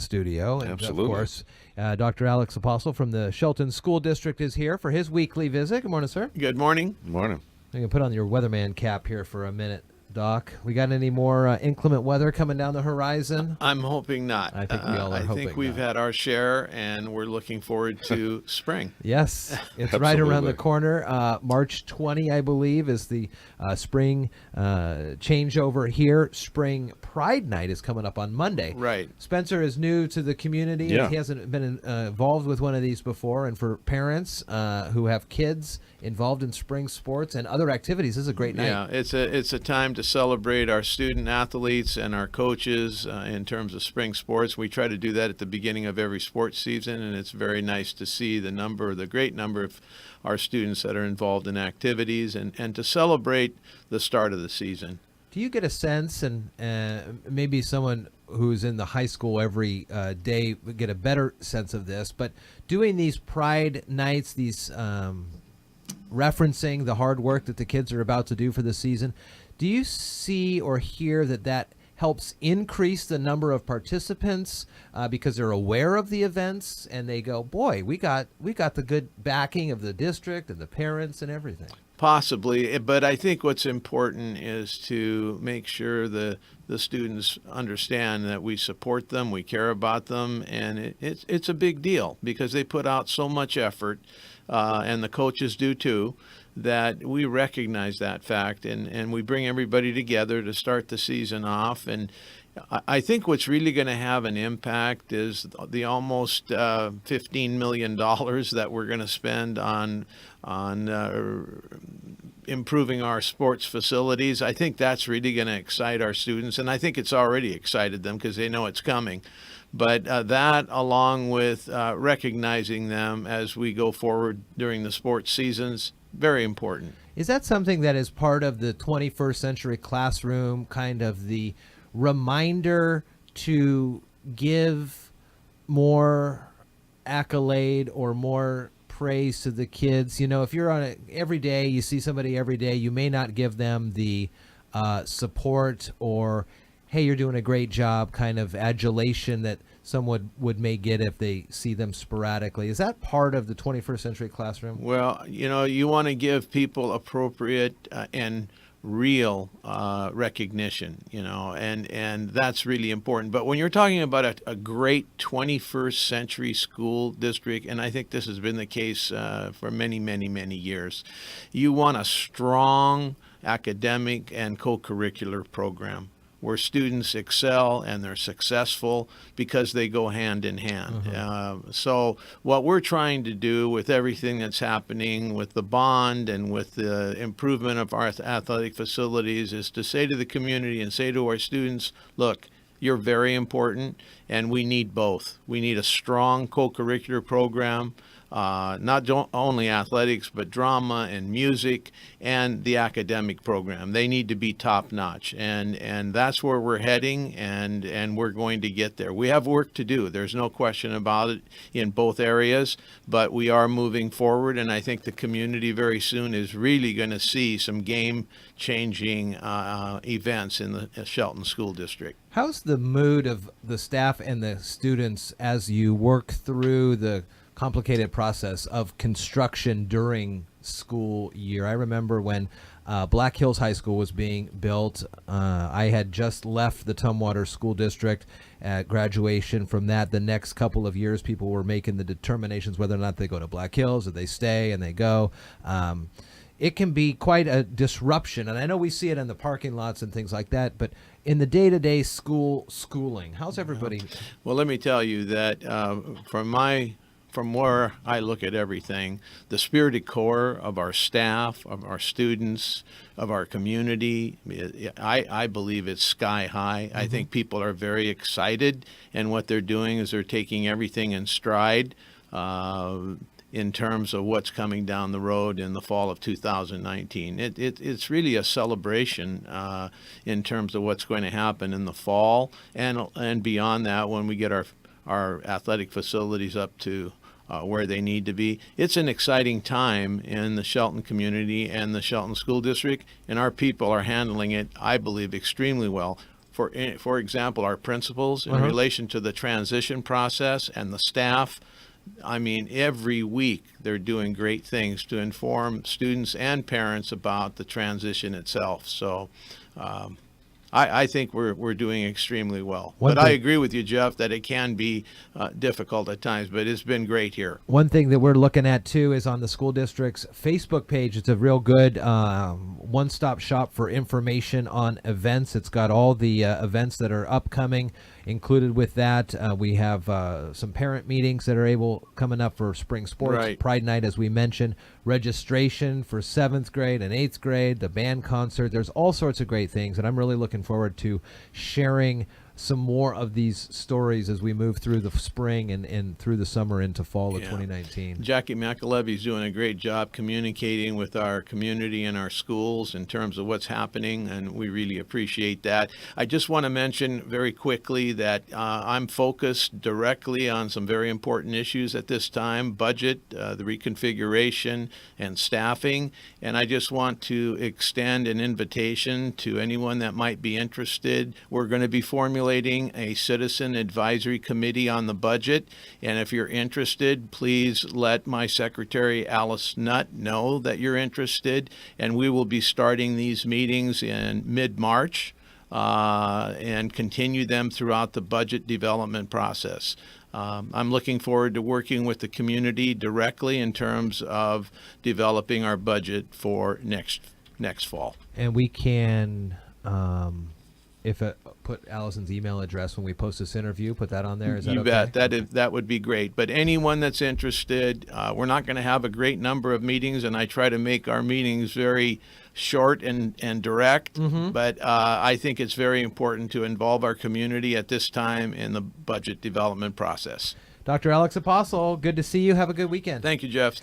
studio. And Absolutely. of course, Dr. Alex Apostle from the Shelton School District is here for his weekly visit. Good morning, sir. Good morning. Good morning. You can put on your weatherman cap here for a minute, Doc. We got any more inclement weather coming down the horizon? I'm hoping not. I think we all are hoping I think we've not. had our share, and we're looking forward to spring. Yes, it's right around the Absolutely. corner. March 20, I believe, is the spring changeover here. Spring Pride Night is coming up on Monday. Right. Spencer is new to the community. Yeah. He hasn't been involved with one of these before. And for parents who have kids involved in spring sports and other activities, this is a great night. Yeah, it's a time to celebrate our student athletes and our coaches in terms of spring sports. We try to do that at the beginning of every sports season, and it's very nice to see the great number of our students that are involved in activities and to celebrate the start of the season. Do you get a sense, and maybe someone who's in the high school every day would get a better sense of this, but doing these Pride nights, these referencing the hard work that the kids are about to do for the season, do you see or hear that helps increase the number of participants because they're aware of the events and they go, boy, we got the good backing of the district and the parents and everything? Possibly, but I think what's important is to make sure the students understand that we support them, we care about them, and it's a big deal because they put out so much effort, and the coaches do too, that we recognize that fact, and we bring everybody together to start the season off. And I think what's really going to have an impact is the almost $15 million that we're going to spend on improving our sports facilities. I think that's really going to excite our students, and I think it's already excited them because they know it's coming. But that, along with recognizing them as we go forward during the sports seasons, very important. Is that something that is part of the 21st century classroom, kind of the reminder to give more accolade or more praise to the kids? You know, if you're on every day, you see somebody every day, you may not give them the support or, hey, you're doing a great job kind of adulation that someone may get if they see them sporadically. Is that part of the 21st century classroom? Well, you want to give people appropriate and real recognition, and that's really important. But when you're talking about a great 21st century school district, and I think this has been the case for many, many, many years, you want a strong academic and co-curricular program where students excel and they're successful because they go hand in hand. So what we're trying to do with everything that's happening with the bond and with the improvement of our athletic facilities is to say to the community and say to our students, look, you're very important, and we need both. We need a strong co-curricular program, not only athletics, but drama and music and the academic program. They need to be top-notch, and that's where we're heading, and we're going to get there. We have work to do. There's no question about it in both areas, but we are moving forward, and I think the community very soon is really going to see some game-changing events in the Shelton School District. How's the mood of the staff and the students as you work through the complicated process of construction during school year? I remember when Black Hills High School was being built. I had just left the Tumwater School District at graduation. From that, the next couple of years, people were making the determinations whether or not they go to Black Hills or they stay and they go. It can be quite a disruption, and I know we see it in the parking lots and things like that, but in the day-to-day schooling, how's everybody? Well, let me tell you that from where I look at everything, the spirited core of our staff, of our students, of our community, I believe it's sky high. I think people are very excited, and what they're doing is they're taking everything in stride in terms of what's coming down the road in the fall of 2019. It's really a celebration in terms of what's going to happen in the fall and beyond that when we get our athletic facilities up to where they need to be. It's an exciting time in the Shelton community and the Shelton School District, and our people are handling it, I believe, extremely well. for example, our principals in relation to the transition process and the staff. I mean, every week they're doing great things to inform students and parents about the transition itself. So I think we're doing extremely well. But I agree with you, Jeff, that it can be difficult at times, but it's been great here. One thing that we're looking at, too, is on the school district's Facebook page. It's a real good one-stop shop for information on events. It's got all the events that are upcoming included with that. We have some parent meetings that are coming up for spring sports, Right. Pride Night, as we mentioned, registration for 7th grade and 8th grade, the band concert. There's all sorts of great things, and I'm really looking forward to sharing some more of these stories as we move through the spring and through the summer into fall of 2019. Jackie McAlevy's doing a great job communicating with our community and our schools in terms of what's happening, and we really appreciate that. I just want to mention very quickly that I'm focused directly on some very important issues at this time: budget, the reconfiguration, and staffing. And I just want to extend an invitation to anyone that might be interested. We're going to be formulating a citizen advisory committee on the budget, and if you're interested, please let my secretary Alison Nutt know that you're interested, and we will be starting these meetings in mid-March and continue them throughout the budget development process. I'm looking forward to working with the community directly in terms of developing our budget for next fall. And we can, put Allison's email address when we post this interview, put that on there. Is that You okay? bet. That would be great. But anyone that's interested, we're not going to have a great number of meetings, and I try to make our meetings very short and direct. But I think it's very important to involve our community at this time in the budget development process. Dr. Alex Apostle, good to see you. Have a good weekend. Thank you, Jeff.